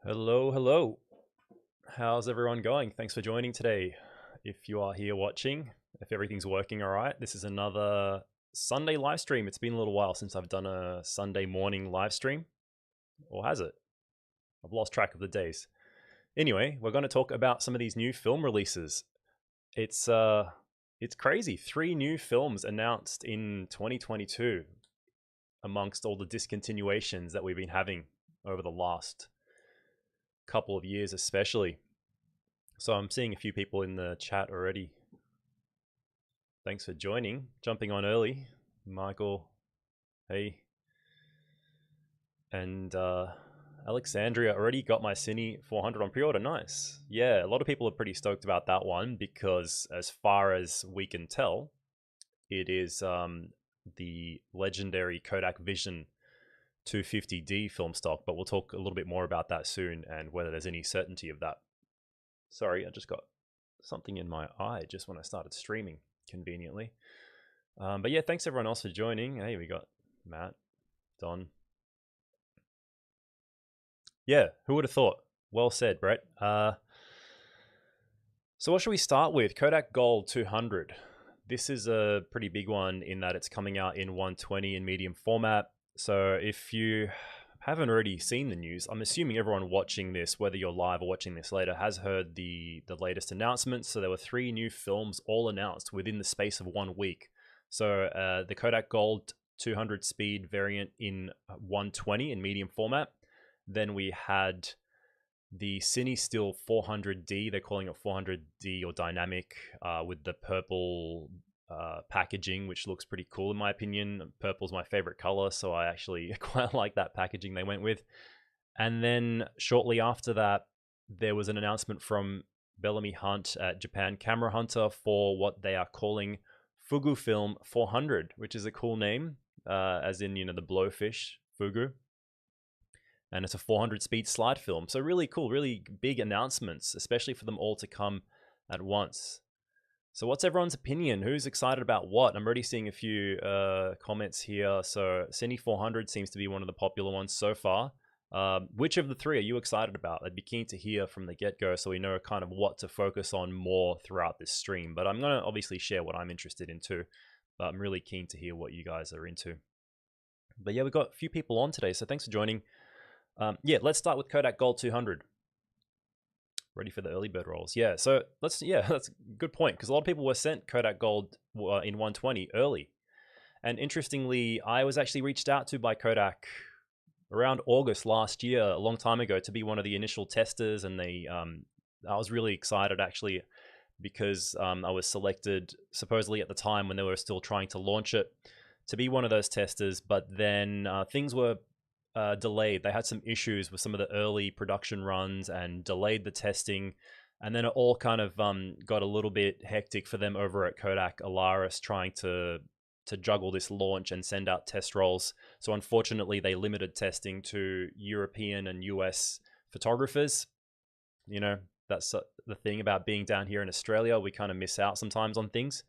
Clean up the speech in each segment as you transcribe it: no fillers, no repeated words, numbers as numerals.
Hello, hello. How's everyone going? Thanks for joining today. If you are here watching, if everything's working all right, this is another Sunday live stream. It's been a little while since I've done a Sunday morning live stream. Or has it? I've lost track of the days. Anyway, we're going to talk about some of these new film releases. It's crazy. 3 new films announced in 2022 amongst all the discontinuations that we've been having over the last couple of years especially. So I'm seeing a few people in the chat already. Thanks for joining, jumping on early. Michael, hey. And Alexandria already got my Cine 400 on pre-order. Nice. Yeah, a lot of people are pretty stoked about that one because as far as we can tell, it is the legendary Kodak Vision 250D film stock, but we'll talk a little bit more about that soon and whether there's any certainty of that. Sorry, I just got something in my eye just when I started streaming, conveniently. But yeah, thanks everyone else for joining. Hey, we got Matt, Don. Yeah, who would have thought? Well said, Brett. So what should we start with? Kodak Gold 200. This is a pretty big one in that it's coming out in 120 in medium format. So if you haven't already seen the news, I'm assuming everyone watching this, whether you're live or watching this later, has heard the latest announcements. So there were 3 new films all announced within the space of 1 week. So the Kodak Gold 200 speed variant in 120 in medium format. Then we had the Cinestill 400D, they're calling it 400D or dynamic, with the purple packaging, which looks pretty cool in my opinion. Purple's my favorite color, so I actually quite like that packaging they went with. And then shortly after that, there was an announcement from Bellamy Hunt at Japan Camera Hunter for what they are calling Fugufilm 400, which is a cool name, as in, the blowfish, Fugu. And it's a 400 speed slide film. So really cool, really big announcements, especially for them all to come at once. So what's everyone's opinion? Who's excited about what? I'm already seeing a few comments here. So Cine 400 seems to be one of the popular ones so far. Which of the 3 are you excited about? I'd be keen to hear from the get-go so we know kind of what to focus on more throughout this stream. But I'm going to obviously share what I'm interested in too. But I'm really keen to hear what you guys are into. But yeah, we've got a few people on today, so thanks for joining. Yeah, let's start with Kodak Gold 200. Ready for the early bird rolls. Yeah, so that's a good point, because a lot of people were sent Kodak Gold in 120 early. And interestingly, I was actually reached out to by Kodak around August last year, a long time ago, to be one of the initial testers. And I was really excited actually, because I was selected supposedly at the time when they were still trying to launch it to be one of those testers. But then things were delayed. They had some issues with some of the early production runs and delayed the testing. And then it all kind of got a little bit hectic for them over at Kodak Alaris, trying to juggle this launch and send out test rolls. So unfortunately, they limited testing to European and US photographers. That's the thing about being down here in Australia. We kind of miss out sometimes on things.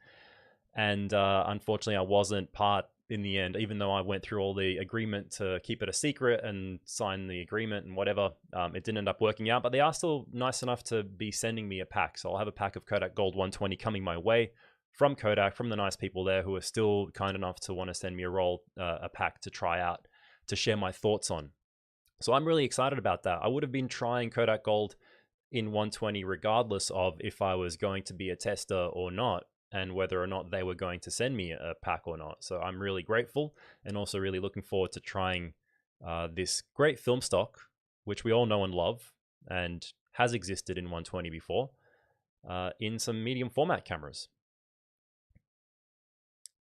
And unfortunately, I wasn't part in the end, even though I went through all the agreement to keep it a secret and sign the agreement and whatever. It didn't end up working out, but they are still nice enough to be sending me a pack. So I'll have a pack of Kodak Gold 120 coming my way from Kodak, from the nice people there who are still kind enough to want to send me a pack to try out, to share my thoughts on. So I'm really excited about that. I would have been trying Kodak Gold in 120 regardless of if I was going to be a tester or not, and whether or not they were going to send me a pack or not. So I'm really grateful, and also really looking forward to trying this great film stock, which we all know and love and has existed in 120 before, in some medium format cameras.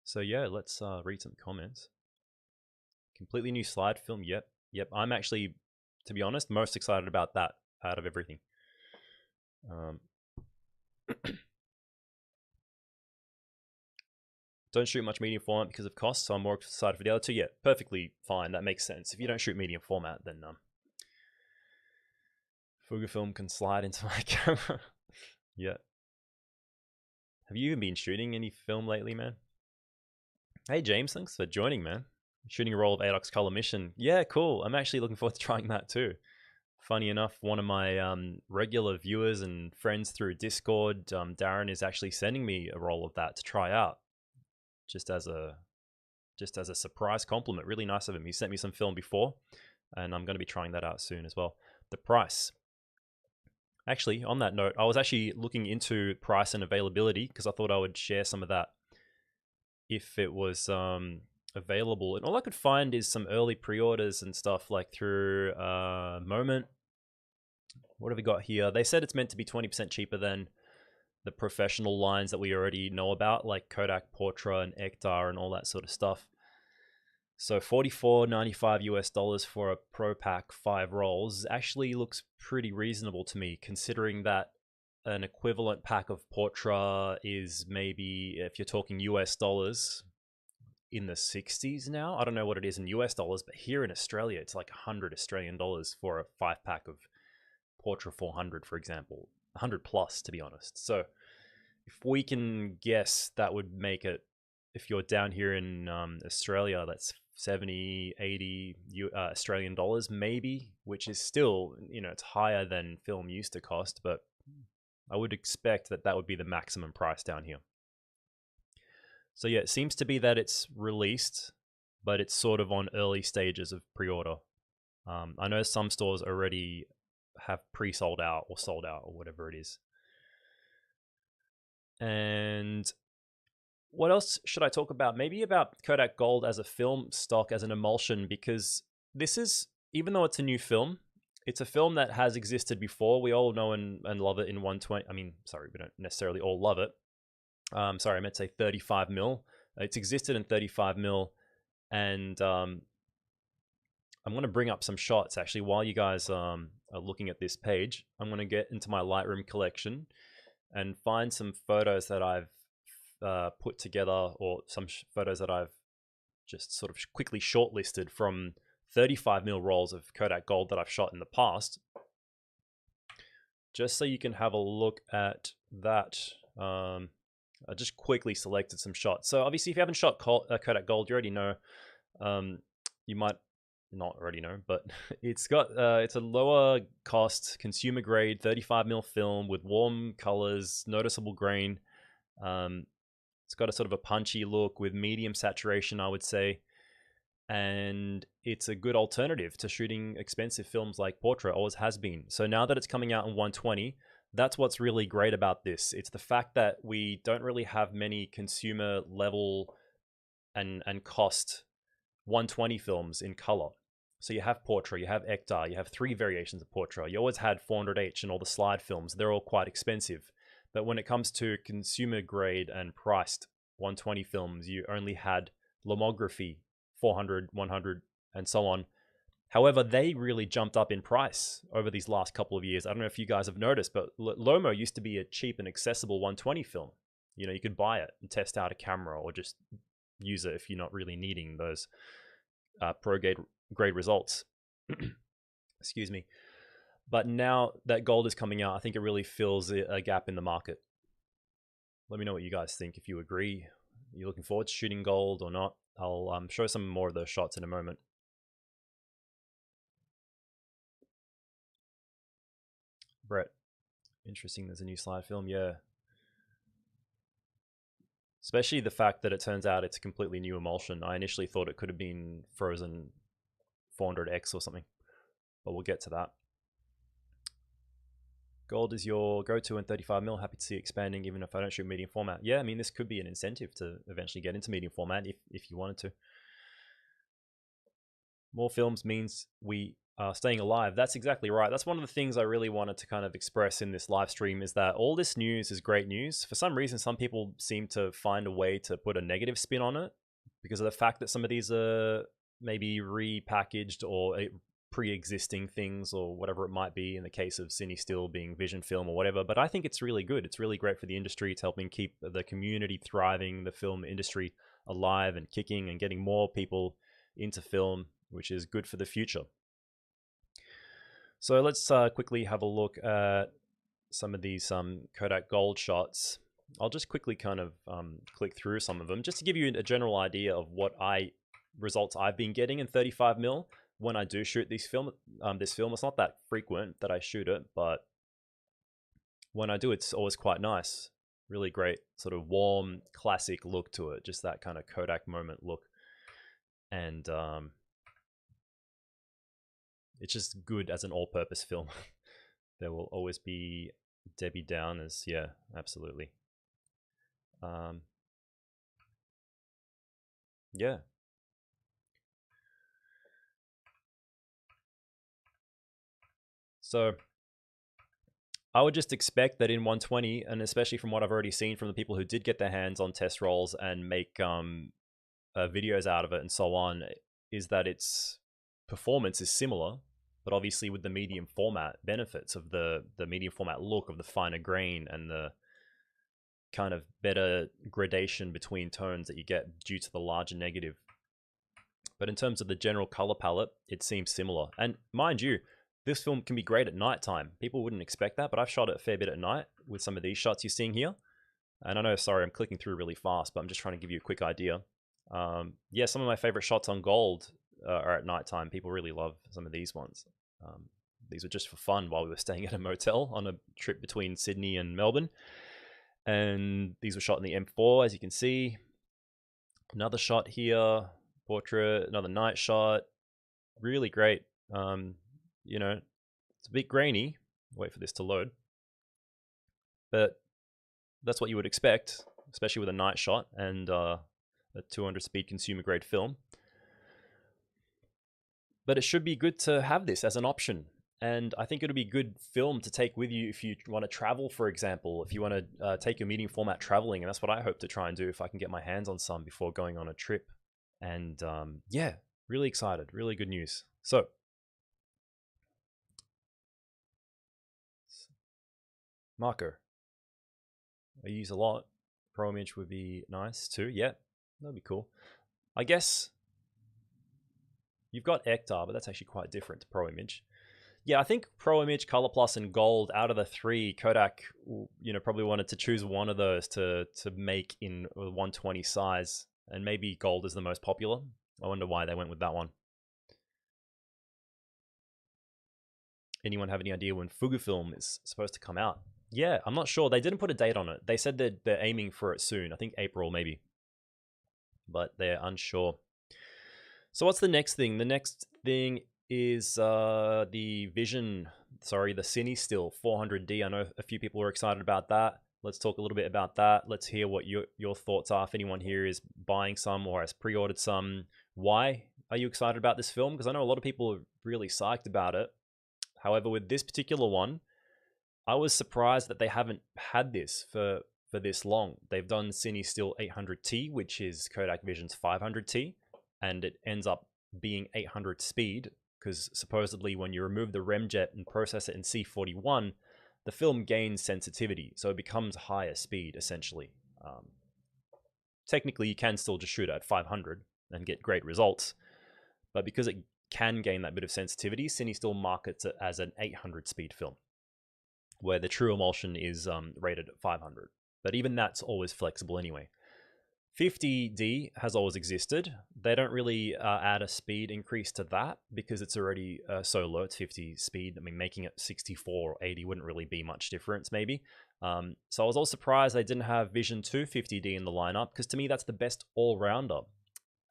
So yeah, let's read some comments. Completely new slide film. Yep. I'm actually, to be honest, most excited about that out of everything. Don't shoot much medium format because of cost, so I'm more excited for the other 2. Yeah, perfectly fine. That makes sense. If you don't shoot medium format, then Fugufilm can slide into my camera. Yeah. Have you even been shooting any film lately, man? Hey, James, thanks for joining, man. Shooting a roll of ADOX Color Mission. Yeah, cool. I'm actually looking forward to trying that too. Funny enough, one of my regular viewers and friends through Discord, Darren, is actually sending me a roll of that to try out, just as a surprise compliment. Really nice of him. He sent me some film before, and I'm going to be trying that out soon as well. The price. Actually, on that note, I was actually looking into price and availability because I thought I would share some of that if it was available. And all I could find is some early pre-orders and stuff like through Moment. What have we got here? They said it's meant to be 20% cheaper than the professional lines that we already know about, like Kodak Portra and Ektar and all that sort of stuff. So $44.95 US for a Pro Pack 5 rolls actually looks pretty reasonable to me, considering that an equivalent pack of Portra is maybe, if you're talking US dollars, in the 60s now. I don't know what it is in US dollars, but here in Australia, it's like 100 Australian dollars for a 5-pack of Portra 400, for example. 100 plus, to be honest. So if we can guess, that would make it, if you're down here in Australia, that's 70, 80 Australian dollars maybe, which is still, it's higher than film used to cost, but I would expect that that would be the maximum price down here. So yeah, it seems to be that it's released, but it's sort of on early stages of pre-order. I know some stores already have pre-sold out or sold out or whatever it is. And what else should I talk about? Maybe about Kodak Gold as a film stock, as an emulsion, because this is, even though it's a new film, it's a film that has existed before. We all know and love it in 120. I mean, sorry, we don't necessarily all love it. Sorry, I meant to say 35 mil. It's existed in 35 mil. And I'm going to bring up some shots, actually, while you guys are looking at this page. I'm going to get into my Lightroom collection and find some photos that I've put together, or some photos that I've just sort of quickly shortlisted from 35 mil rolls of Kodak Gold that I've shot in the past, just so you can have a look at that. I just quickly selected some shots. So obviously, if you haven't shot Kodak Gold, you already know. You might not already know, but it's got it's a lower cost, consumer grade 35 mil film with warm colors, noticeable grain. It's got a sort of a punchy look with medium saturation, I would say. And it's a good alternative to shooting expensive films like Portra, always has been. So now that it's coming out in 120, that's what's really great about this. It's the fact that we don't really have many consumer level and cost 120 films in color. So you have Portra, you have Ektar, you have 3 variations of Portra. You always had 400H and all the slide films. They're all quite expensive. But when it comes to consumer grade and priced 120 films, you only had Lomography, 400, 100, and so on. However, they really jumped up in price over these last couple of years. I don't know if you guys have noticed, but Lomo used to be a cheap and accessible 120 film. You could buy it and test out a camera, or just use it if you're not really needing those pro grade results. Excuse me. But now that Gold is coming out, I think it really fills a gap in the market. Let me know what you guys think, if you agree. Are you looking forward to shooting Gold or not? I'll show some more of those shots in a moment. Brett, interesting, there's a new slide film. Yeah. Especially the fact that it turns out it's a completely new emulsion. I initially thought it could have been frozen 400X or something, but we'll get to that. Gold is your go-to in 35 mil. Happy to see it expanding, even if I don't shoot medium format. Yeah, I mean, this could be an incentive to eventually get into medium format if you wanted to. More films means we are staying alive. That's exactly right. That's one of the things I really wanted to kind of express in this live stream, is that all this news is great news. For some reason, some people seem to find a way to put a negative spin on it because of the fact that some of these are maybe repackaged or pre-existing things, or whatever it might be, in the case of Cinestill being Vision Film or whatever. But I think it's really good. It's really great for the industry. It's helping keep the community thriving, the film industry alive and kicking, and getting more people into film, which is good for the future. So let's quickly have a look at some of these Kodak Gold shots. I'll just quickly kind of click through some of them, just to give you a general idea of what results I've been getting in 35 mil. when I do shoot this film, it's not that frequent that I shoot it, but when I do, it's always quite nice. Really great, sort of warm, classic look to it. Just that kind of Kodak moment look, and it's just good as an all-purpose film. There will always be Debbie Downers. Yeah, absolutely. Yeah. So I would just expect that in 120, and especially from what I've already seen from the people who did get their hands on test rolls and make videos out of it and so on, is that its performance is similar, but obviously with the medium format benefits of the medium format look of the finer grain and the kind of better gradation between tones that you get due to the larger negative. But in terms of the general color palette, it seems similar. And mind you, this film can be great at nighttime. People wouldn't expect that, but I've shot it a fair bit at night with some of these shots you're seeing here. And I know, sorry, I'm clicking through really fast, but I'm just trying to give you a quick idea. Yeah, some of my favorite shots on Gold are at nighttime. People really love some of these ones. These were just for fun while we were staying at a motel on a trip between Sydney and Melbourne. And these were shot in the M4, as you can see. Another shot here, portrait, another night shot. Really great. You know, it's a bit grainy. Wait for this to load. But that's what you would expect, especially with a night shot and a 200 speed consumer grade film. But it should be good to have this as an option. And I think it'll be good film to take with you if you want to travel, for example, if you want to take your medium format traveling. And that's what I hope to try and do if I can get my hands on some before going on a trip. And yeah, really excited. Really good news. So marker. I use a lot. Pro image would be nice too. Yeah, that'd be cool. I guess you've got Ektar, but that's actually quite different to Pro Image. Yeah, I think Pro Image, Colorplus, and Gold, out of the three, Kodak, probably wanted to choose one of those to make in a 120 size, and maybe Gold is the most popular. I wonder why they went with that one. Anyone have any idea when Fugufilm is supposed to come out? Yeah, I'm not sure. They didn't put a date on it. They said that they're aiming for it soon. I think April maybe, but they're unsure. So what's the next thing? The next thing is the Vision, the Cinestill 400D. I know a few people are excited about that. Let's talk a little bit about that. Let's hear what your thoughts are. If anyone here is buying some or has pre-ordered some, why are you excited about this film? Because I know a lot of people are really psyched about it. However, with this particular one, I was surprised that they haven't had this for this long. They've done Cinestill 800T, which is Kodak Vision's 500T, and it ends up being 800 speed, because supposedly when you remove the remjet and process it in C41, the film gains sensitivity, so it becomes higher speed, essentially. Technically, you can still just shoot it at 500 and get great results, but because it can gain that bit of sensitivity, Cinestill markets it as an 800 speed film, where the true emulsion is rated at 500. But even that's always flexible anyway. 50D has always existed. They don't really add a speed increase to that because it's already so low. It's 50 speed. I mean, making it 64 or 80 wouldn't really be much difference, maybe. So I was all surprised they didn't have Vision 250D in the lineup, because to me, that's the best all-rounder.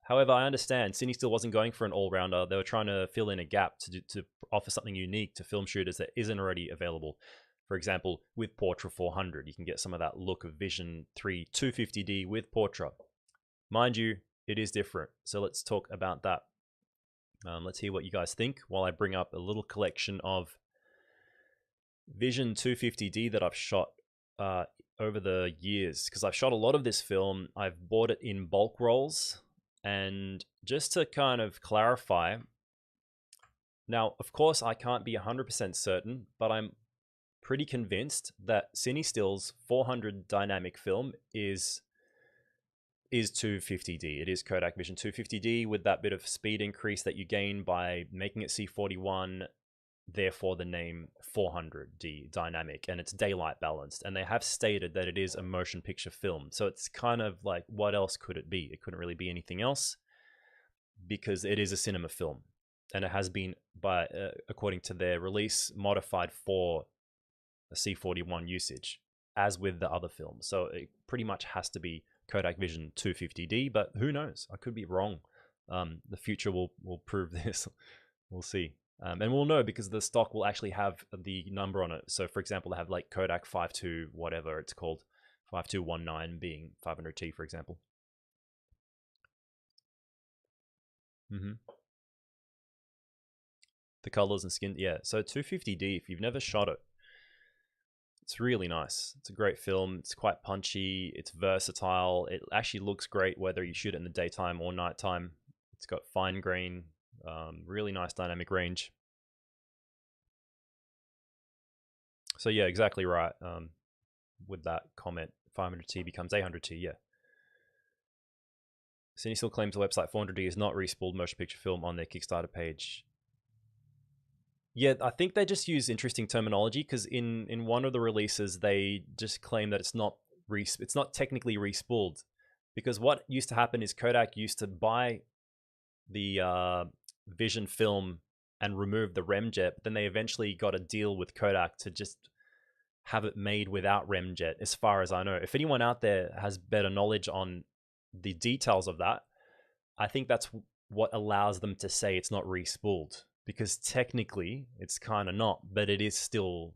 However, I understand Cinestill wasn't going for an all-rounder. They were trying to fill in a gap to offer something unique to film shooters that isn't already available. For example, with Portra 400, you can get some of that look of Vision 3 250D with Portra. Mind you, it is different. So let's talk about that. Let's hear what you guys think while I bring up a little collection of Vision 250D that I've shot over the years, because I've shot a lot of this film. I've bought it in bulk rolls. And just to kind of clarify, now, of course, I can't be 100% certain, but I'm pretty convinced that Cinestill's 400 dynamic film is 250D. It is Kodak Vision 250D with that bit of speed increase that you gain by making it C41, therefore the name 400D dynamic, and it's daylight balanced. And they have stated that it is a motion picture film. So it's kind of like, what else could it be? It couldn't really be anything else because it is a cinema film. and it has been, by according to their release, modified for a C41 usage, as with the other films. So it pretty much has to be Kodak Vision 250D, but who knows? I could be wrong. The future will prove this. We'll see. And we'll know because the stock will actually have the number on it. So for example, they have like Kodak 52, whatever it's called, 5219 being 500T, for example. The colors and skin, yeah. So 250D, if you've never shot it, it's really nice. It's a great film. It's quite punchy. It's versatile. It actually looks great whether you shoot it in the daytime or nighttime. It's got fine grain, really nice dynamic range. So yeah, exactly right. With that comment, 500T becomes 800T, yeah. Cinestill claims the website 400D is not respooled motion picture film on their Kickstarter page. Yeah, I think they just use interesting terminology because in one of the releases they just claim that it's not technically respooled, because what used to happen is Kodak used to buy the Vision film and remove the remjet, but then they eventually got a deal with Kodak to just have it made without remjet, as far as I know. If anyone out there has better knowledge on the details of that, I think that's what allows them to say it's not respooled, because technically it's kind of not, but it is still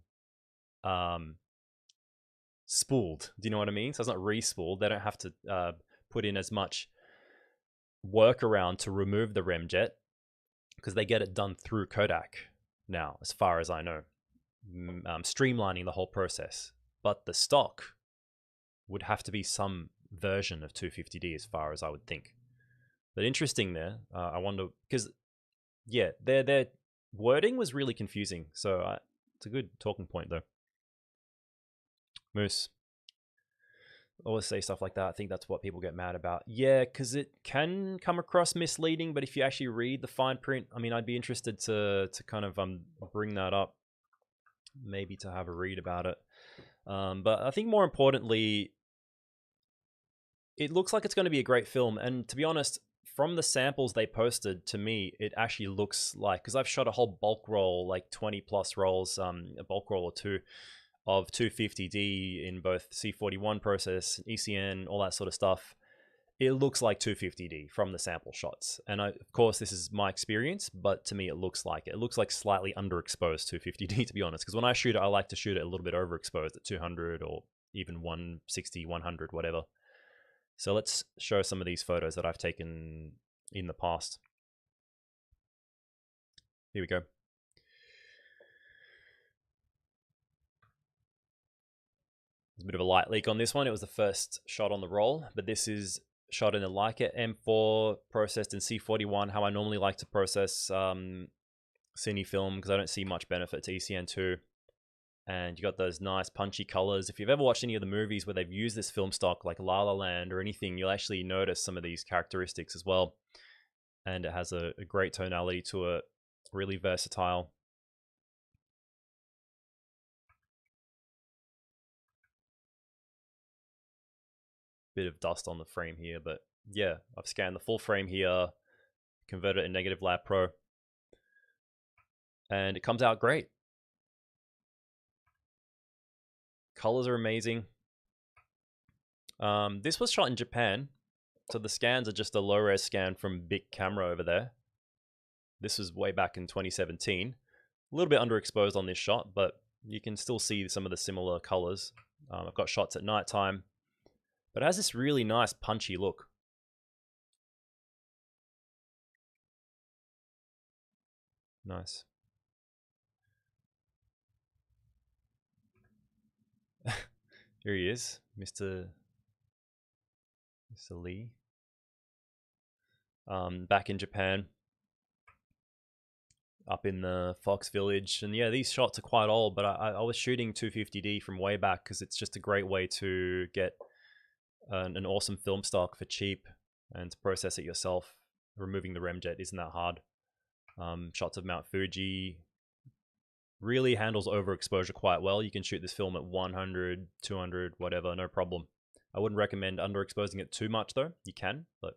spooled. Do you know what I mean? So it's not respooled. They don't have to put in as much workaround to remove the remjet because they get it done through Kodak now, as far as I know, streamlining the whole process. But the stock would have to be some version of 250D, as far as I would think. But interesting there. I wonder, because yeah, their wording was really confusing. So it's a good talking point though. Moose always say stuff like that. I think that's what people get mad about. Yeah, because it can come across misleading, but if you actually read the fine print, I mean, I'd be interested to kind of bring that up, maybe to have a read about it. But I think more importantly, it looks like it's going to be a great film. And to be honest, from the samples they posted, to me, it actually looks like, because I've shot a whole bulk roll, like 20 plus rolls, a bulk roll or two of 250D in both C41 process, ECN, all that sort of stuff. It looks like 250D from the sample shots. And of course, this is my experience, but to me, it looks like it. It looks like slightly underexposed 250D, to be honest, because when I shoot it, I like to shoot it a little bit overexposed at 200 or even 160, 100, whatever. So let's show some of these photos that I've taken in the past. Here we go. There's a bit of a light leak on this one. It was the first shot on the roll, but this is shot in a Leica M4 processed in C41, how I normally like to process Cine film, because I don't see much benefit to ECN2. And you got those nice punchy colors. If you've ever watched any of the movies where they've used this film stock, like La La Land or anything, you'll actually notice some of these characteristics as well. And it has a great tonality to it, really versatile. Bit of dust on the frame here, but yeah, I've scanned the full frame here, converted it in Negative Lab Pro, and it comes out great. Colors are amazing. This was shot in Japan, so the scans are just a low-res scan from Bic camera over there. This was way back in 2017. A little bit underexposed on this shot, but you can still see some of the similar colors. I've got shots at nighttime, but it has this really nice punchy look. Nice. Here he is, Mr. Lee. Back in Japan, up in the Fox Village. And yeah, these shots are quite old, but I was shooting 250D from way back because it's just a great way to get an awesome film stock for cheap and to process it yourself. Removing the remjet isn't that hard. Shots of Mount Fuji. Really handles overexposure quite well. You can shoot this film at 100, 200, whatever, no problem. I wouldn't recommend underexposing it too much though. You can, but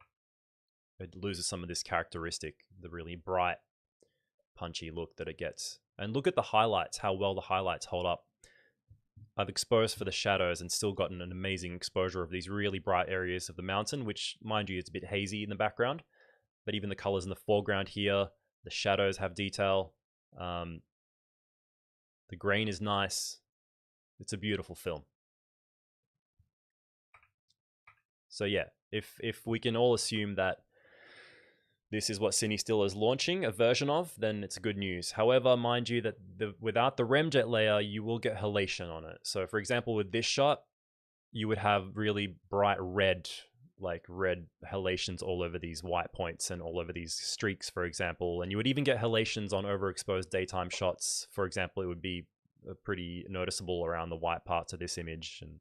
it loses some of this characteristic, the really bright punchy look that it gets. And look at the highlights, how well the highlights hold up. I've exposed for the shadows and still gotten an amazing exposure of these really bright areas of the mountain, which, mind you, is a bit hazy in the background. But even the colors in the foreground here, the shadows have detail. The grain is nice. It's a beautiful film. So yeah, if we can all assume that this is what Cinestill is launching a version of, then it's good news. However, mind you that without the remjet layer, you will get halation on it. So for example, with this shot, you would have really bright red, like red halations all over these white points and all over these streaks, for example. And you would even get halations on overexposed daytime shots. For example, it would be pretty noticeable around the white parts of this image. And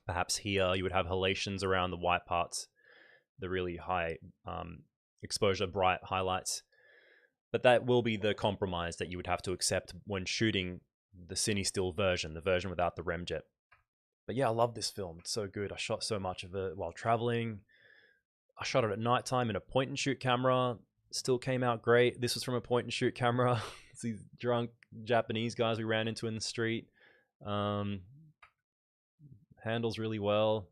perhaps here you would have halations around the white parts, the really high exposure, bright highlights. But that will be the compromise that you would have to accept when shooting the Cinestill version, the version without the remjet. But yeah, I love this film. It's so good. I shot so much of it while traveling. I shot it at nighttime in a point and shoot camera. Still came out great. This was from a point and shoot camera. It's these drunk Japanese guys we ran into in the street. Handles really well.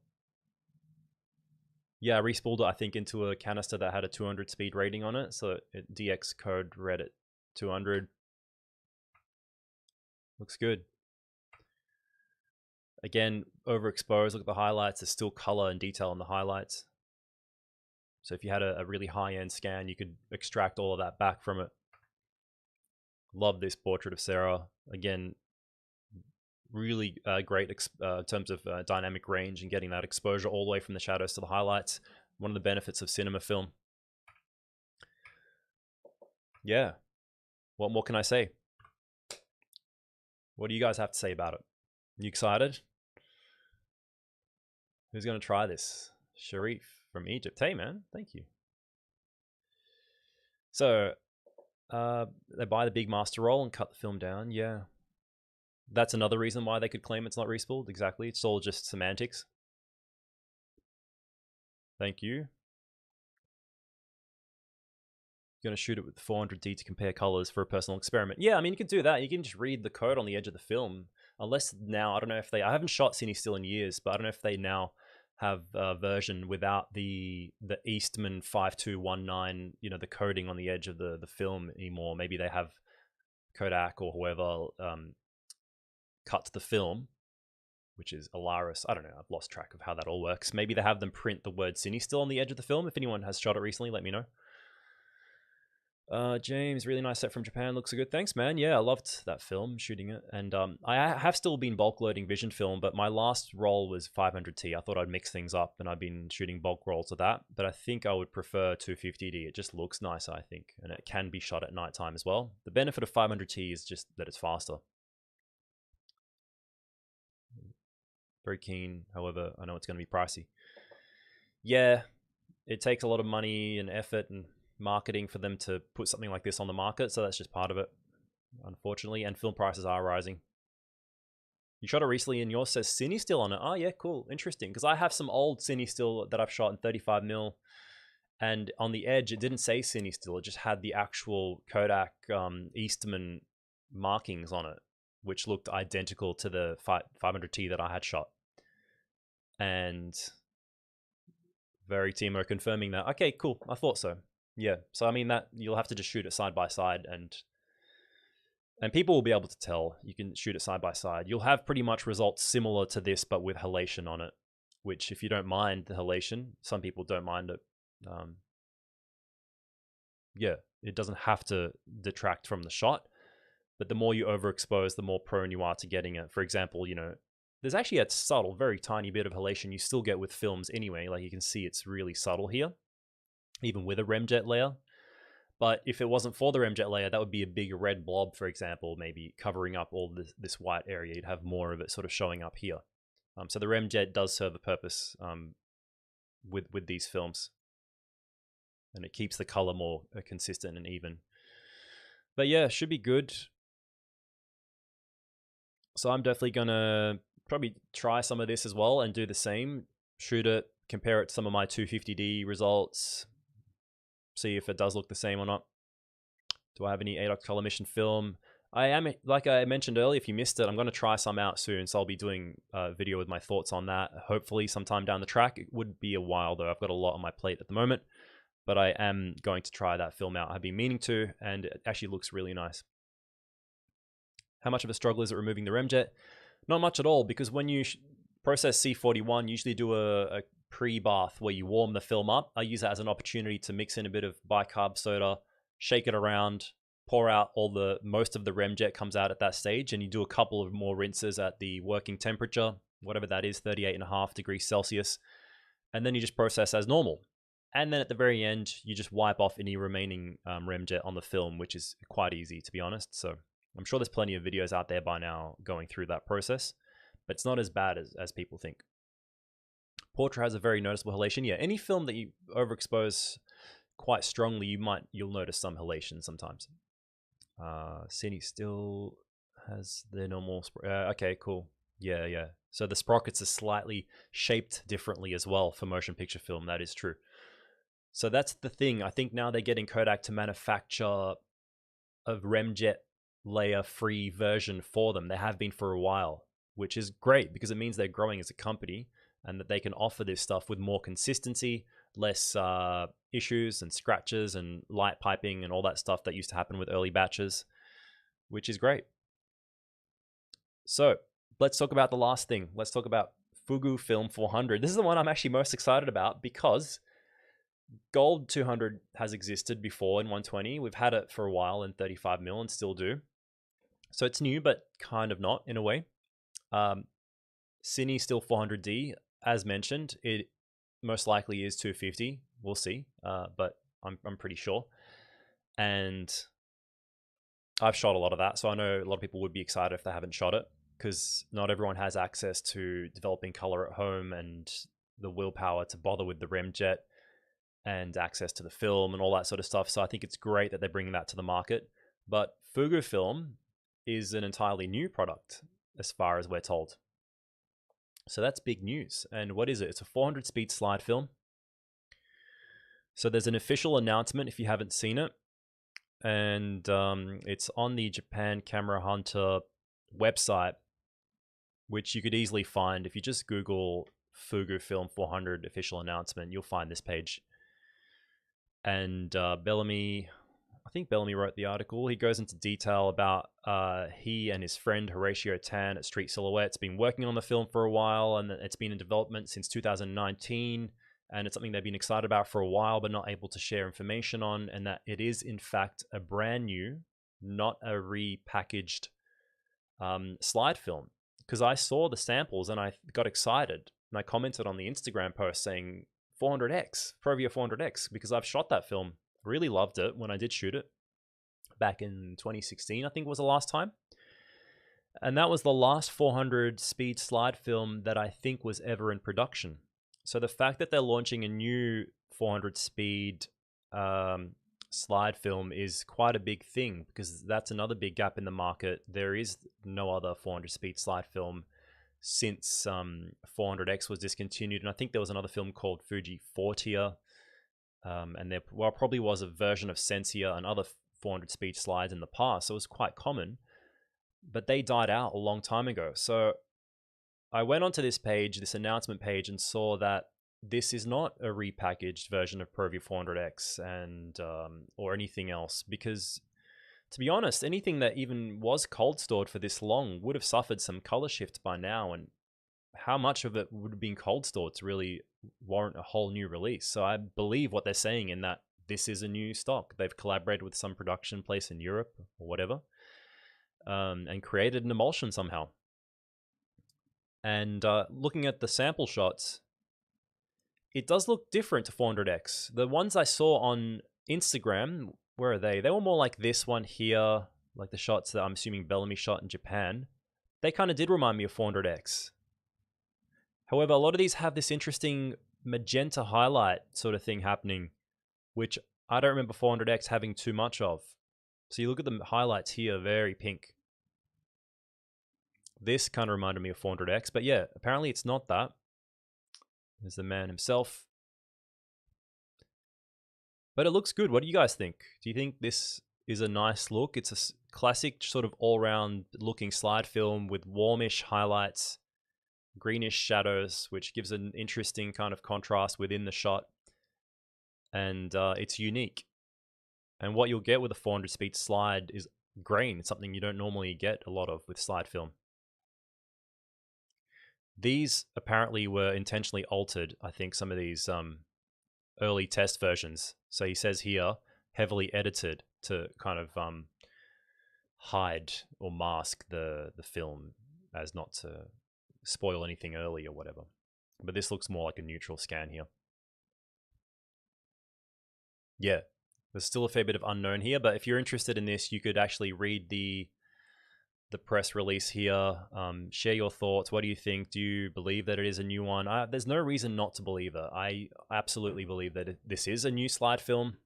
Yeah, I respooled it, I think, into a canister that had a 200 speed rating on it. So DX code read at 200. Looks good. Again, overexposed. Look at the highlights. There's still color and detail in the highlights. So if you had a really high-end scan, you could extract all of that back from it. Love this portrait of Sarah. Again, really great in terms of dynamic range and getting that exposure all the way from the shadows to the highlights. One of the benefits of cinema film. Yeah. What more can I say? What do you guys have to say about it? You excited? Who's going to try this? Sharif from Egypt. Hey, man. Thank you. So, they buy the big master roll and cut the film down. Yeah. That's another reason why they could claim it's not respooled. Exactly. It's all just semantics. Thank you. Going to shoot it with 400D to compare colors for a personal experiment. Yeah, I mean, you can do that. You can just read the code on the edge of the film. Unless now, I don't know if I haven't shot Cinestill in years, but I don't know if they now have a version without the Eastman 5219, the coding on the edge of the film anymore. Maybe they have Kodak or whoever cut the film, which is Alaris. I don't know. I've lost track of how that all works. Maybe they have them print the word Cinestill on the edge of the film. If anyone has shot it recently, let me know. James, really nice set from Japan. Looks good. Thanks, man. Yeah, I loved that film, shooting it. And I have still been bulk loading Vision film, but my last roll was 500T. I thought I'd mix things up, and I've been shooting bulk rolls of that. But I think I would prefer 250D. It just looks nicer, I think. And it can be shot at nighttime as well. The benefit of 500T is just that it's faster. Very keen. However, I know it's going to be pricey. Yeah, it takes a lot of money and effort and marketing for them to put something like this on the market, so that's just part of it, unfortunately. And film prices are rising. You shot it recently and yours says Cinestill on it. Oh yeah, cool, interesting, because I have some old Cinestill that I've shot in 35mm, and on the edge it didn't say Cinestill, it just had the actual Kodak Eastman markings on it, which looked identical to the 500T that I had shot. And very Timo confirming that. Okay, cool, I thought so. Yeah, so I mean that you'll have to just shoot it side by side, and people will be able to tell. You can shoot it side by side. You'll have pretty much results similar to this, but with halation on it, which if you don't mind the halation, some people don't mind it. Yeah, it doesn't have to detract from the shot, but the more you overexpose, the more prone you are to getting it. For example, there's actually a subtle, very tiny bit of halation you still get with films anyway. Like you can see it's really subtle here, even with a remjet layer. But if it wasn't for the remjet layer, that would be a big red blob, for example, maybe covering up all this white area. You'd have more of it sort of showing up here. So the remjet does serve a purpose with these films, and it keeps the color more consistent and even. But yeah, should be good. So I'm definitely gonna probably try some of this as well and do the same. Shoot it, compare it to some of my 250D results, see if it does look the same or not. Do I have any ADOX color mission film? I am, like I mentioned earlier, if you missed it, I'm going to try some out soon. So I'll be doing a video with my thoughts on that, hopefully sometime down the track. It would be a while though. I've got a lot on my plate at the moment, but I am going to try that film out. I've been meaning to, and it actually looks really nice. How much of a struggle is it removing the remjet? Not much at all, because when you process C41, you usually do a pre-bath where you warm the film up. I use that as an opportunity to mix in a bit of bicarb soda, shake it around, pour out most of the remjet comes out at that stage, and you do a couple of more rinses at the working temperature, whatever that is, 38.5 degrees Celsius, and then you just process as normal. And then at the very end, you just wipe off any remaining remjet on the film, which is quite easy, to be honest. So I'm sure there's plenty of videos out there by now going through that process, but it's not as bad as people think. Portrait has a very noticeable halation. Yeah, any film that you overexpose quite strongly, you'll notice some halation sometimes. Cinestill has the normal. Okay, cool. Yeah. So the sprockets are slightly shaped differently as well for motion picture film. That is true. So that's the thing. I think now they're getting Kodak to manufacture a remjet layer-free version for them. They have been for a while, which is great because it means they're growing as a company and that they can offer this stuff with more consistency, less issues and scratches and light piping and all that stuff that used to happen with early batches, which is great. So let's talk about the last thing. Let's talk about Fugufilm 400. This is the one I'm actually most excited about because Gold 200 has existed before in 120. We've had it for a while in 35mm and still do. So it's new, but kind of not in a way. Cinestill 400D, as mentioned, it most likely is 250. We'll see, but I'm pretty sure. And I've shot a lot of that, so I know a lot of people would be excited if they haven't shot it, because not everyone has access to developing color at home and the willpower to bother with the remjet and access to the film and all that sort of stuff. So I think it's great that they're bringing that to the market. But Fugufilm is an entirely new product, as far as we're told. So that's big news. And what is it? It's a 400 speed slide film. So there's an official announcement if you haven't seen it. And it's on the Japan Camera Hunter website, which you could easily find. If you just Google Fugufilm 400 official announcement, you'll find this page. And Bellamy, I think Bellamy wrote the article. He goes into detail about he and his friend Horatio Tan at Street Silhouette's been working on the film for a while, and it's been in development since 2019, and it's something they've been excited about for a while but not able to share information on, and that it is in fact a brand new, not a repackaged slide film. Because I saw the samples and I got excited, and I commented on the Instagram post saying 400X, ProVia 400X, because I've shot that film. Really loved it when I did shoot it back in 2016, I think was the last time. And that was the last 400 speed slide film that I think was ever in production. So the fact that they're launching a new 400 speed slide film is quite a big thing, because that's another big gap in the market. There is no other 400 speed slide film since 400X was discontinued, and I think there was another film called Fuji Fortia, and there probably was a version of Sensia and other 400 speed slides in the past, so it was quite common, but they died out a long time ago. So I went onto this page, this announcement page, and saw that this is not a repackaged version of ProVia 400X and or anything else, because to be honest, anything that even was cold stored for this long would have suffered some color shift by now, and how much of it would have been cold stored to really warrant a whole new release? So I believe what they're saying in that this is a new stock. They've collaborated with some production place in Europe or whatever, and created an emulsion somehow. And looking at the sample shots, it does look different to 400X. The ones I saw on Instagram, where are they? They were more like this one here, like the shots that I'm assuming Bellamy shot in Japan. They kind of did remind me of 400X. However, a lot of these have this interesting magenta highlight sort of thing happening, which I don't remember 400X having too much of. So you look at the highlights here, very pink. This kind of reminded me of 400X, but yeah, apparently it's not that. There's the man himself. But it looks good. What do you guys think? Do you think this is a nice look. It's a classic sort of all-round looking slide film with warmish highlights, greenish shadows, which gives an interesting kind of contrast within the shot. And it's unique. And what you'll get with a 400 speed slide is grain. It's something you don't normally get a lot of with slide film. These apparently were intentionally altered. I think some of these early test versions. So he says here, heavily edited to kind of hide or mask the film as not to spoil anything early or whatever. But this looks more like a neutral scan here. Yeah, there's still a fair bit of unknown here, but if you're interested in this, you could actually read the press release here. Share your thoughts. What do you think? Do you believe that it is a new one? There's no reason not to believe it. I absolutely believe that this is a new slide film.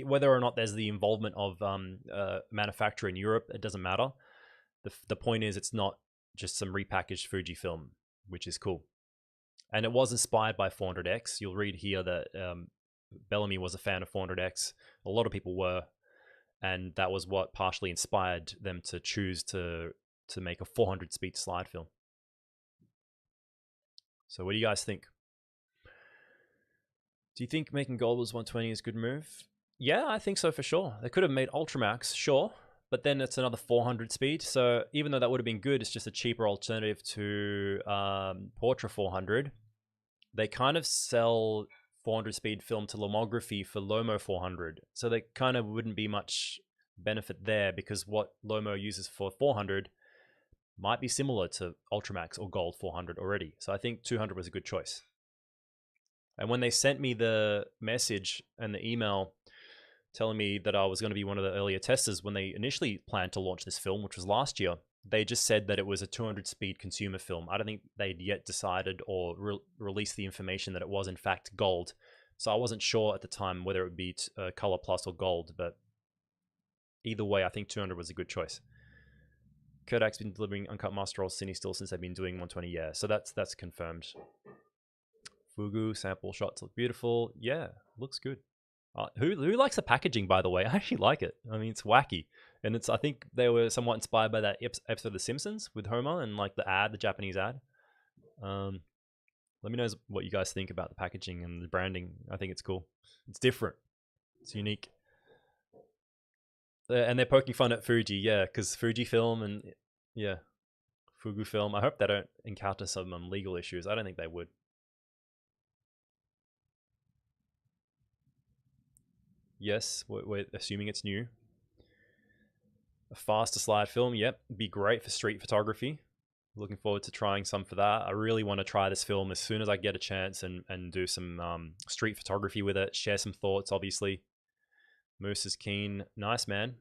Whether or not there's the involvement of manufacturer in Europe, it doesn't matter. The point is, it's not just some repackaged Fujifilm, which is cool. And it was inspired by 400X. You'll read here that Bellamy was a fan of 400X. A lot of people were. And that was what partially inspired them to choose to make a 400 speed slide film. So what do you guys think? Do you think making Goldwell's 120 is a good move? Yeah, I think so for sure. They could have made Ultramax, sure, but then it's another 400 speed. So even though that would have been good, it's just a cheaper alternative to Portra 400. They kind of sell 400 speed film to Lomography for Lomo 400. So there kind of wouldn't be much benefit there because what Lomo uses for 400 might be similar to Ultramax or Gold 400 already. So I think 200 was a good choice. And when they sent me the message and the email telling me that I was going to be one of the earlier testers when they initially planned to launch this film, which was last year, they just said that it was a 200 speed consumer film. I don't think they'd yet decided or released the information that it was in fact Gold. So I wasn't sure at the time whether it would be Colorplus or Gold, but either way, I think 200 was a good choice. Kodak's been delivering uncut master rolls Cinestill since they've been doing 120. Yeah, so that's confirmed. Fugu sample shots look beautiful. Yeah, looks good. Who likes the packaging, by the way? I actually like it. I mean, it's wacky. And I think they were somewhat inspired by that episode of The Simpsons with Homer and like the Japanese ad. Let me know what you guys think about the packaging and the branding. I think it's cool. It's different. It's unique. And they're poking fun at Fuji, yeah, because Fugufilm and yeah, Fugufilm. I hope they don't encounter some legal issues. I don't think they would. Yes, we're assuming it's new. A faster slide film, yep, be great for street photography. Looking forward to trying some for that. I really want to try this film as soon as I get a chance and do some street photography with it. Share some thoughts, obviously. Moose is keen. Nice, man.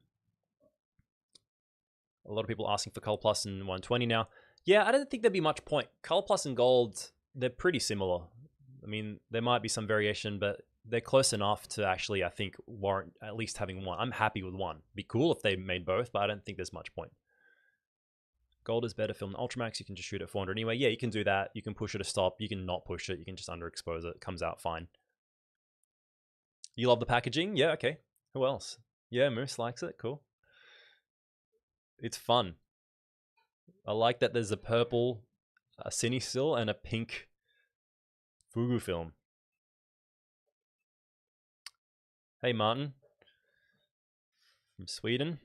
A lot of people asking for Colorplus and 120 now. Yeah, I don't think there'd be much point. Colorplus and Gold, they're pretty similar. I mean, there might be some variation, but they're close enough to actually, I think, warrant at least having one. I'm happy with one. Be cool if they made both, but I don't think there's much point. Gold is better film than Ultramax. You can just shoot at 400 anyway. Yeah, you can do that. You can push it to stop. You can not push it. You can just underexpose it. It comes out fine. You love the packaging? Yeah, okay. Who else? Yeah, Moose likes it. Cool. It's fun. I like that there's a purple Cinestill and a pink Fugufilm. Hey, Martin. From Sweden.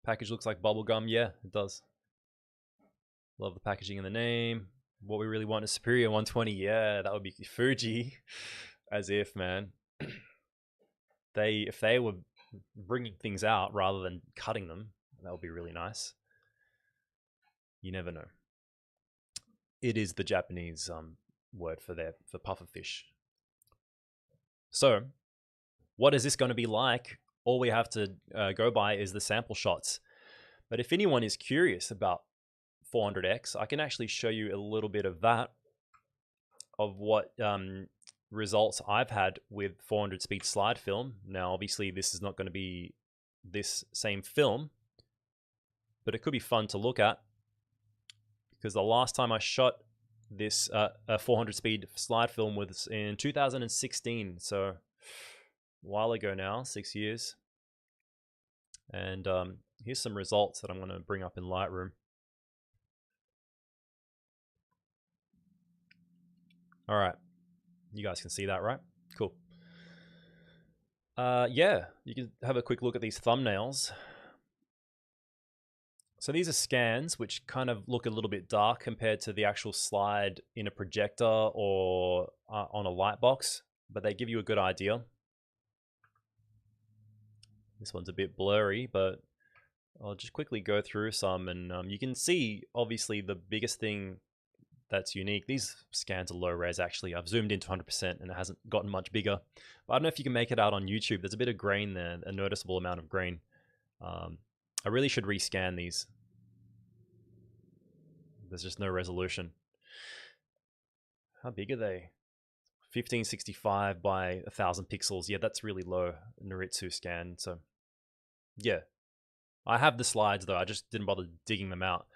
Package looks like bubblegum. Yeah, it does. Love the packaging and the name. What we really want is Superior 120. Yeah, that would be Fuji. As if, man. If they were bringing things out rather than cutting them, that would be really nice. You never know. It is the Japanese word for pufferfish. So, what is this going to be like? All we have to go by is the sample shots. But if anyone is curious about 400X, I can actually show you a little bit of that, of what results I've had with 400 speed slide film. Now, obviously, this is not going to be this same film, but it could be fun to look at, because the last time I shot this 400 speed slide film was in 2016. So while ago now, 6 years. And here's some results that I'm going to bring up in Lightroom. All right, you guys can see that, right? Cool. Yeah, you can have a quick look at these thumbnails. So these are scans which kind of look a little bit dark compared to the actual slide in a projector or on a light box, but they give you a good idea. This one's a bit blurry, but I'll just quickly go through some, and you can see obviously the biggest thing that's unique. These scans are low res actually. I've zoomed into 100% and it hasn't gotten much bigger. But I don't know if you can make it out on YouTube. There's a bit of grain there, a noticeable amount of grain. I really should rescan these. There's just no resolution. How big are they? 1565 by 1000 pixels. Yeah, that's really low Noritsu scan. So yeah, I have the slides though. I just didn't bother digging them out.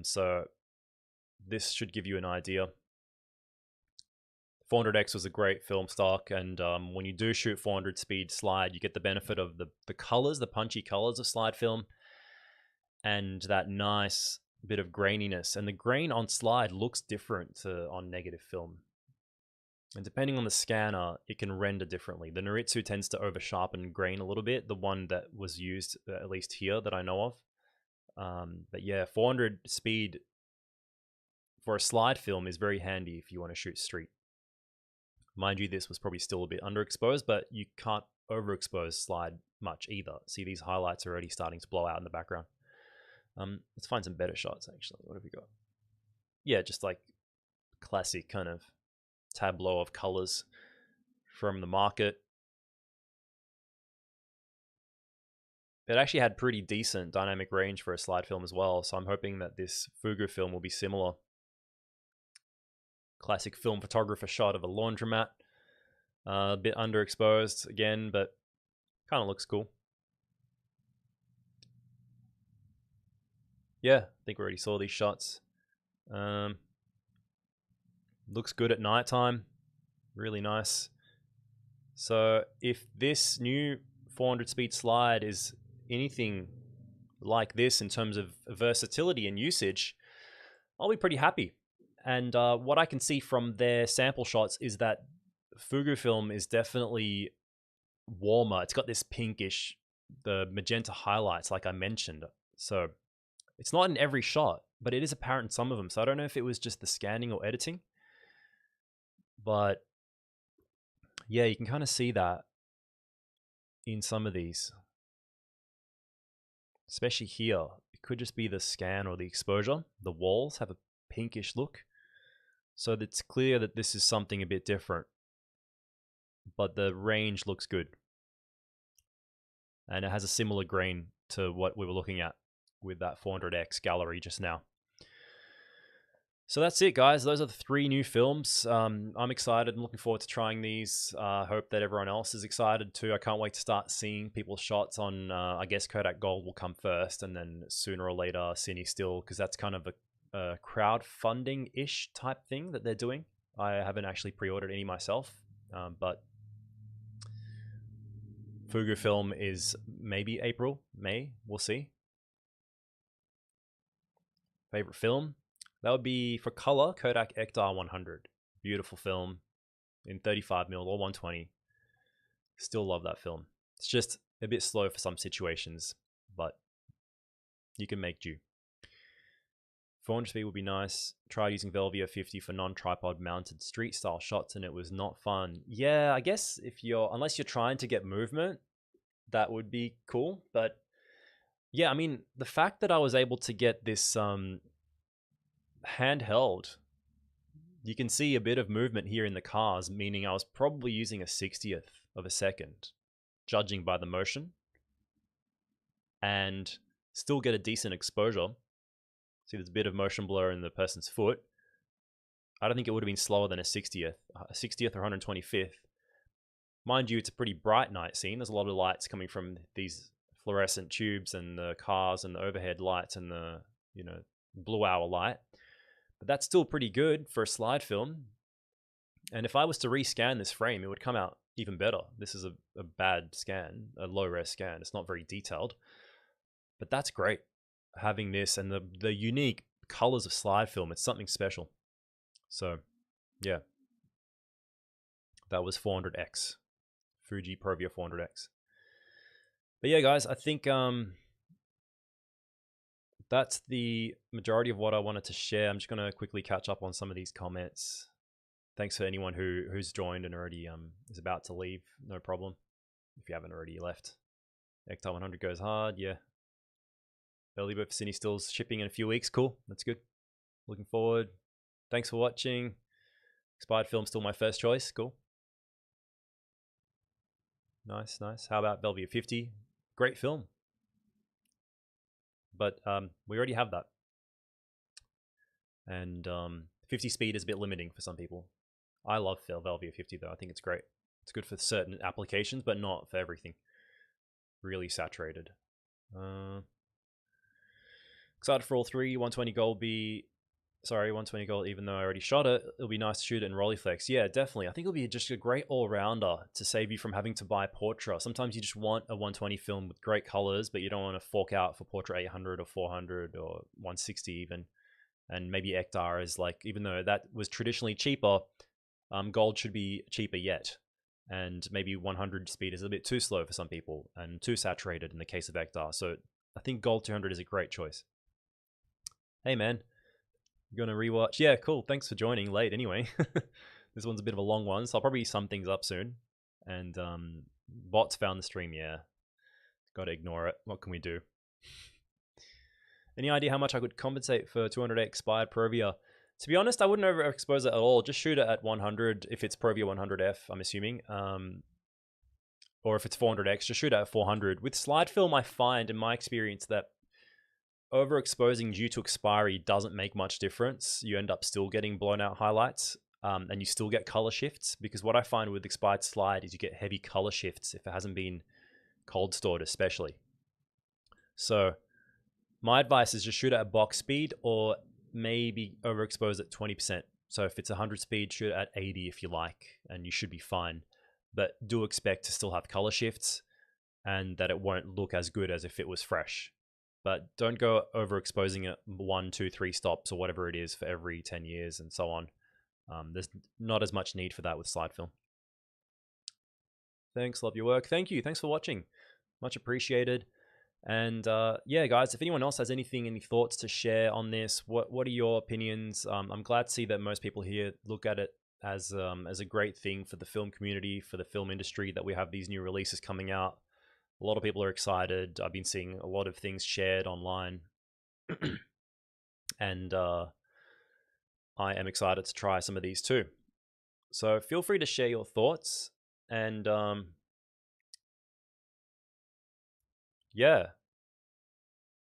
So this should give you an idea. 400X was a great film stock, and when you do shoot 400 speed slide, you get the benefit of the colors, the punchy colors of slide film, and that nice bit of graininess. And the grain on slide looks different to on negative film. And depending on the scanner, it can render differently. The Noritsu tends to over sharpen grain a little bit, the one that was used, at least here, that I know of. But yeah, 400 speed for a slide film is very handy if you want to shoot street. Mind you, this was probably still a bit underexposed, but you can't overexpose slide much either. See, these highlights are already starting to blow out in the background. Let's find some better shots, actually. What have we got? Yeah, just like classic kind of tableau of colors from the market. It actually had pretty decent dynamic range for a slide film as well, so I'm hoping that this Fugufilm will be similar. Classic film photographer shot of a laundromat. A bit underexposed again, but kind of looks cool. Yeah, I think we already saw these shots. Looks good at nighttime. Really nice. So if this new 400 speed slide is anything like this in terms of versatility and usage, I'll be pretty happy. And what I can see from their sample shots is that Fugufilm is definitely warmer. It's got this pinkish, the magenta highlights like I mentioned. So it's not in every shot, but it is apparent in some of them. So I don't know if it was just the scanning or editing. But yeah, you can kind of see that in some of these. Especially here. It could just be the scan or the exposure. The walls have a pinkish look. So it's clear that this is something a bit different. But the range looks good. And it has a similar grain to what we were looking at with that 400X gallery just now. So that's it, guys. Those are the 3 new films. I'm excited and looking forward to trying these. Hope that everyone else is excited too. I can't wait to start seeing people's shots on, I guess Kodak Gold will come first, and then sooner or later Cinestill, because that's kind of a crowdfunding-ish type thing that they're doing. I haven't actually pre-ordered any myself, but Fugufilm is maybe April, May, we'll see. Favorite film? That would be, for color, Kodak Ektar 100. Beautiful film in 35mm or 120. Still love that film. It's just a bit slow for some situations, but you can make do. 400 speed would be nice. Tried using Velvia 50 for non-tripod mounted street style shots and it was not fun. Yeah, I guess unless you're trying to get movement, that would be cool. But yeah, I mean, the fact that I was able to get this handheld, you can see a bit of movement here in the cars, meaning I was probably using a 60th of a second, judging by the motion, and still get a decent exposure. See, there's a bit of motion blur in the person's foot. I don't think it would have been slower than a 60th or 125th. Mind you, it's a pretty bright night scene. There's a lot of lights coming from these fluorescent tubes and the cars and the overhead lights and the, blue hour light. But that's still pretty good for a slide film. And if I was to rescan this frame, it would come out even better. This is a bad scan, a low res scan. It's not very detailed, but that's great. Having this and the unique colors of slide film, it's something special. So yeah, that was 400X, Fuji Provia 400X. But yeah, guys, I think that's the majority of what I wanted to share. I'm just going to quickly catch up on some of these comments. Thanks for anyone who's joined and already is about to leave. No problem if you haven't already left. Ectar 100 goes hard. Yeah. Early bird for Cinestill's shipping in a few weeks. Cool. That's good. Looking forward. Thanks for watching. Expired film still my first choice. Cool. Nice, nice. How about Bellevue 50? Great film. But we already have that. And 50 speed is a bit limiting for some people. I love Bellevue 50 though. I think it's great. It's good for certain applications, but not for everything. Really saturated. Excited for all three. 120 gold 120 gold, even though I already shot it, it'll be nice to shoot it in Rolleiflex. Yeah, definitely. I think it'll be just a great all-rounder to save you from having to buy Portra. Sometimes you just want a 120 film with great colors, but you don't want to fork out for Portra 800 or 400 or 160 even. And maybe Ectar is like, even though that was traditionally cheaper, gold should be cheaper yet. And maybe 100 speed is a bit too slow for some people and too saturated in the case of Ectar. So I think gold 200 is a great choice. Hey man, you gonna rewatch? Yeah, cool. Thanks for joining late anyway. This one's a bit of a long one, so I'll probably sum things up soon. And bots found the stream, yeah. Gotta ignore it. What can we do? Any idea how much I could compensate for 200x expired Provia? To be honest, I wouldn't overexpose it at all. Just shoot it at 100 if it's Provia 100F, I'm assuming. Or if it's 400x, just shoot it at 400. With slide film, I find, in my experience, that overexposing due to expiry doesn't make much difference. You end up still getting blown out highlights, and you still get color shifts, because what I find with expired slide is you get heavy color shifts if it hasn't been cold stored, especially. So my advice is just shoot it at box speed, or maybe overexpose at 20%. So if it's 100 speed, shoot it at 80 if you like, and you should be fine. But do expect to still have color shifts and that it won't look as good as if it was fresh. But don't go overexposing it 1, 2, 3 stops or whatever it is for every 10 years and so on. There's not as much need for that with slide film. Thanks, love your work. Thank you. Thanks for watching. Much appreciated. And yeah, guys, if anyone else has any thoughts to share on this, what are your opinions? I'm glad to see that most people here look at it as a great thing for the film community, for the film industry, that we have these new releases coming out. A lot of people are excited. I've been seeing a lot of things shared online. And I am excited to try some of these too. So feel free to share your thoughts. And yeah,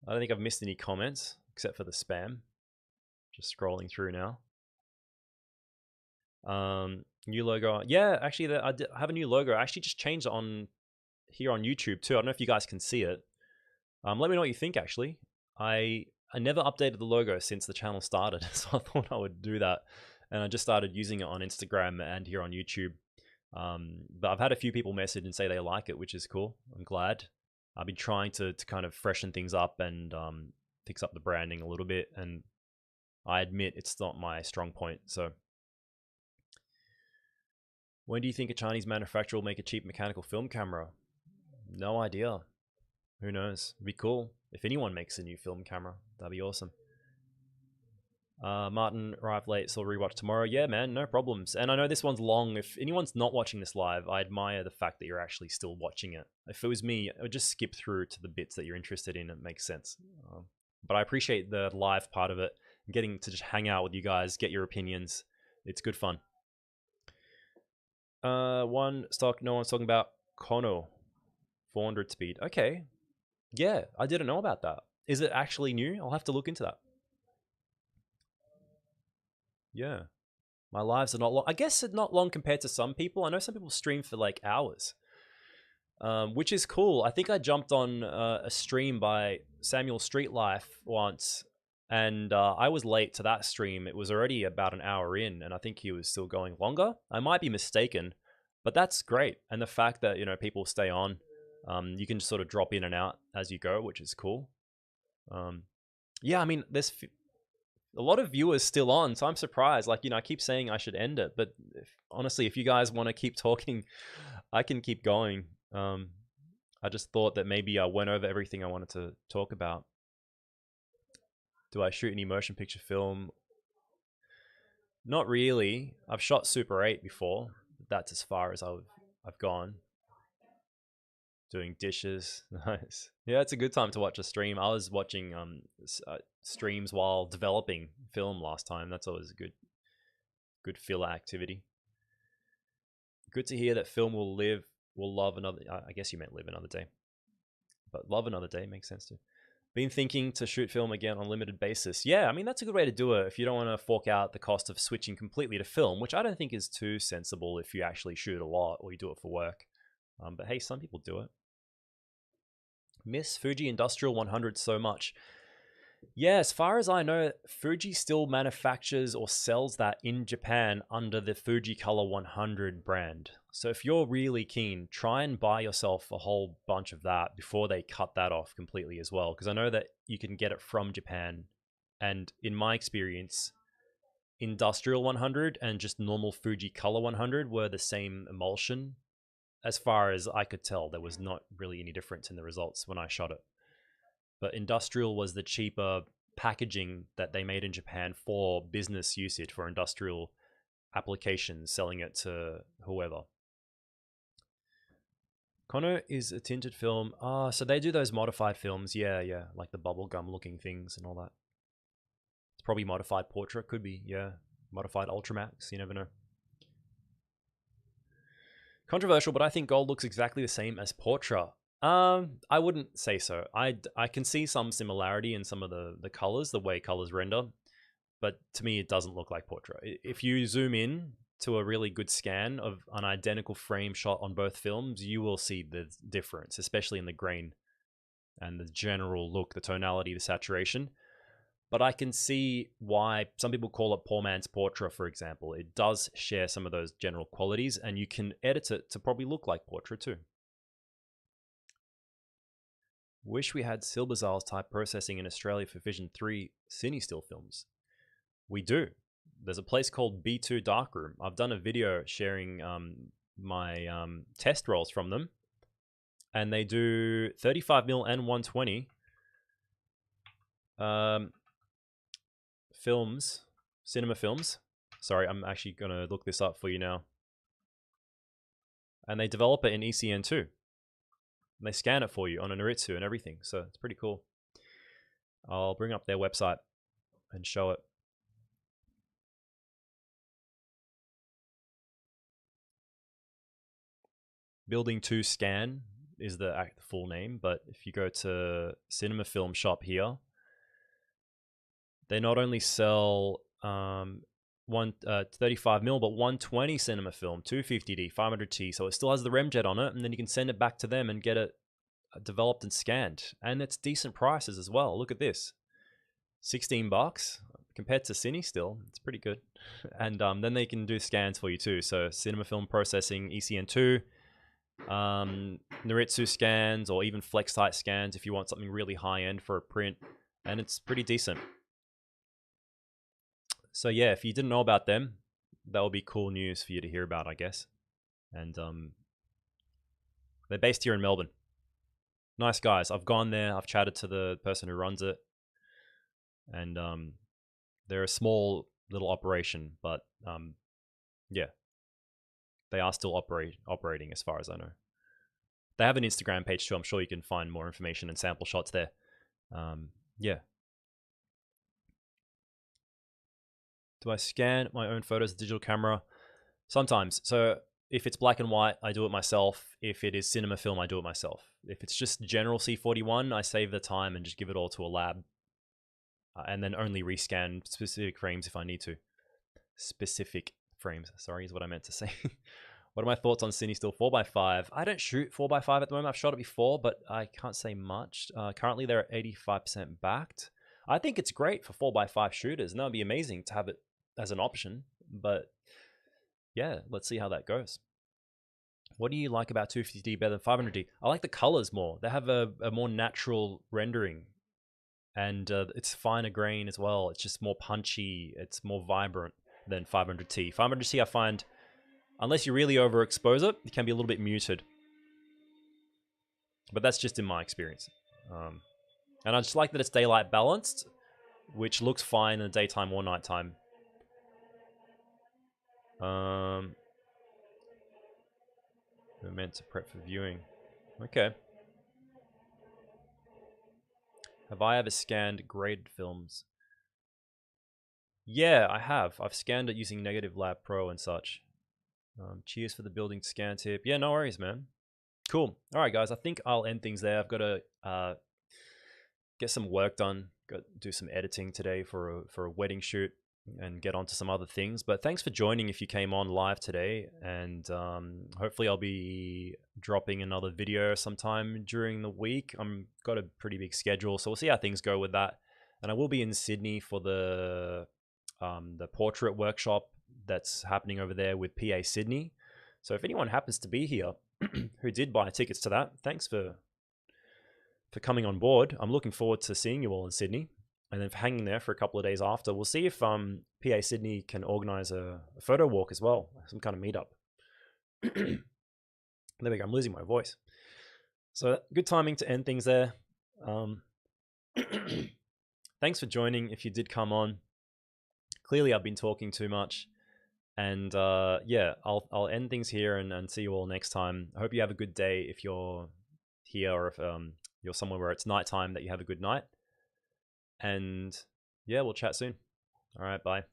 I don't think I've missed any comments except for the spam. Just scrolling through now. New logo. Yeah, actually, I have a new logo. I actually just changed it on here on YouTube too. I don't know if you guys can see it. Let me know what you think. Actually, I never updated the logo since the channel started, so I thought I would do that, and I just started using it on Instagram and here on YouTube. But I've had a few people message and say they like it, which is cool. I'm glad. I've been trying to kind of freshen things up and fix up the branding a little bit, and I admit it's not my strong point. So when do you think a Chinese manufacturer will make a cheap mechanical film camera? No idea. Who knows? It'd be cool if anyone makes a new film camera. That'd be awesome. Martin arrived late, so I'll rewatch tomorrow. Yeah, man, no problems. And I know this one's long. If anyone's not watching this live, I admire the fact that you're actually still watching it. If it was me, I would just skip through to the bits that you're interested in. It makes sense. But I appreciate the live part of it. Getting to just hang out with you guys, get your opinions. It's good fun. One stock no one's talking about. Kono. 400 speed. Okay. Yeah, I didn't know about that. Is it actually new? I'll have to look into that. Yeah. My lives are not long. I guess it's not long compared to some people. I know some people stream for like hours, which is cool. I think I jumped on a stream by Samuel Streetlife once, and I was late to that stream. It was already about an hour in, and I think he was still going longer. I might be mistaken. But that's great. And the fact that, you know, people stay on, you can just sort of drop in and out as you go, which is cool. Yeah, I mean, there's a lot of viewers still on, so I'm surprised. Like, you know, I keep saying I should end it, but honestly, if you guys want to keep talking, I can keep going. I just thought that maybe I went over everything I wanted to talk about. Do I shoot any motion picture film? Not really. I've shot Super 8 before. That's as far as I've gone. Doing dishes. Nice. Yeah, it's a good time to watch a stream. I was watching streams while developing film last time. That's always a good filler activity. Good to hear that film will love another. I guess you meant live another day, but love another day makes sense too. Been thinking to shoot film again on a limited basis. Yeah, I mean, that's a good way to do it if you don't want to fork out the cost of switching completely to film, which I don't think is too sensible if you actually shoot a lot or you do it for work. But hey, some people do it. Miss Fuji Industrial 100 so much. Yeah, as far as I know, Fuji still manufactures or sells that in Japan under the Fuji Color 100 brand. So if you're really keen, try and buy yourself a whole bunch of that before they cut that off completely as well. Because I know that you can get it from Japan. And in my experience, Industrial 100 and just normal Fuji Color 100 were the same emulsion. As far as I could tell, there was not really any difference in the results when I shot it. But Industrial was the cheaper packaging that they made in Japan for business usage, for industrial applications, selling it to whoever. Kono is a tinted film. So they do those modified films. Yeah, like the bubblegum looking things and all that. It's probably modified portrait, could be, yeah. Modified Ultramax, you never know. Controversial, but I think gold looks exactly the same as portrait. I wouldn't say so. I can see some similarity in some of the colors, the way colors render, but to me it doesn't look like portrait. If you zoom in to a really good scan of an identical frame shot on both films, you will see the difference, especially in the grain and the general look, the tonality, the saturation. But I can see why some people call it poor man's portrait, for example. It does share some of those general qualities, and you can edit it to probably look like portrait too. Wish we had Silberzal's type processing in Australia for Vision 3 Cinestill films. We do. There's a place called B2 Darkroom. I've done a video sharing my test rolls from them, and they do 35mm and 120 films, cinema films. Sorry, I'm actually going to look this up for you now. And they develop it in ECN2. And they scan it for you on a Noritsu and everything. So it's pretty cool. I'll bring up their website and show it. Building 2 Scan is the full name. But if you go to Cinema Film Shop here, they not only sell 35mm, but 120 cinema film, 250D, 500T. So it still has the remjet on it, and then you can send it back to them and get it developed and scanned. And it's decent prices as well. Look at this, $16 compared to Cinestill. It's pretty good. And then they can do scans for you too. So cinema film processing, ECN2, Noritsu scans, or even FlexTight scans if you want something really high end for a print. And it's pretty decent. So yeah, if you didn't know about them, that would be cool news for you to hear about, I guess. And they're based here in Melbourne. Nice guys. I've gone there. I've chatted to the person who runs it. And they're a small little operation, but yeah, they are still operating as far as I know. They have an Instagram page too. I'm sure you can find more information and sample shots there. Yeah. Do I scan my own photos with digital camera? Sometimes. So if it's black and white, I do it myself. If it is cinema film, I do it myself. If it's just general C41, I save the time and just give it all to a lab. And then only rescan specific frames if I need to. Specific frames, sorry, is what I meant to say. What are my thoughts on Cinestill 4x5? I don't shoot 4x5 at the moment. I've shot it before, but I can't say much. Currently, they're at 85% backed. I think it's great for 4x5 shooters, and that would be amazing to have it as an option. But yeah, let's see how that goes. What do you like about 250D better than 500D? I like the colors more. They have a more natural rendering, and it's finer grain as well. It's just more punchy. It's more vibrant than 500T. 500T, I find, unless you really overexpose it, it can be a little bit muted. But that's just in my experience. And I just like that it's daylight balanced, which looks fine in the daytime or nighttime. We're meant to prep for viewing. Okay. Have I ever scanned graded films? Yeah, I have. I've scanned it using Negative Lab Pro and such. Cheers for the building scan tip. Yeah, no worries, man. Cool. All right, guys. I think I'll end things there. I've got to get some work done. Got to do some editing today for a wedding shoot and get onto some other things. But thanks for joining if you came on live today. And hopefully I'll be dropping another video sometime during the week. I'm got a pretty big schedule, so we'll see how things go with that. And I will be in Sydney for the portrait workshop that's happening over there with PA Sydney. So if anyone happens to be here who did buy tickets to that, thanks for coming on board. I'm looking forward to seeing you all in Sydney, and then for hanging there for a couple of days after. We'll see if PA Sydney can organize a photo walk as well, some kind of meetup. There we go. I'm losing my voice. So good timing to end things there. Thanks for joining if you did come on. Clearly I've been talking too much. And yeah, I'll end things here and see you all next time. I hope you have a good day if you're here, or if you're somewhere where it's nighttime, that you have a good night. And yeah, we'll chat soon. All right, bye.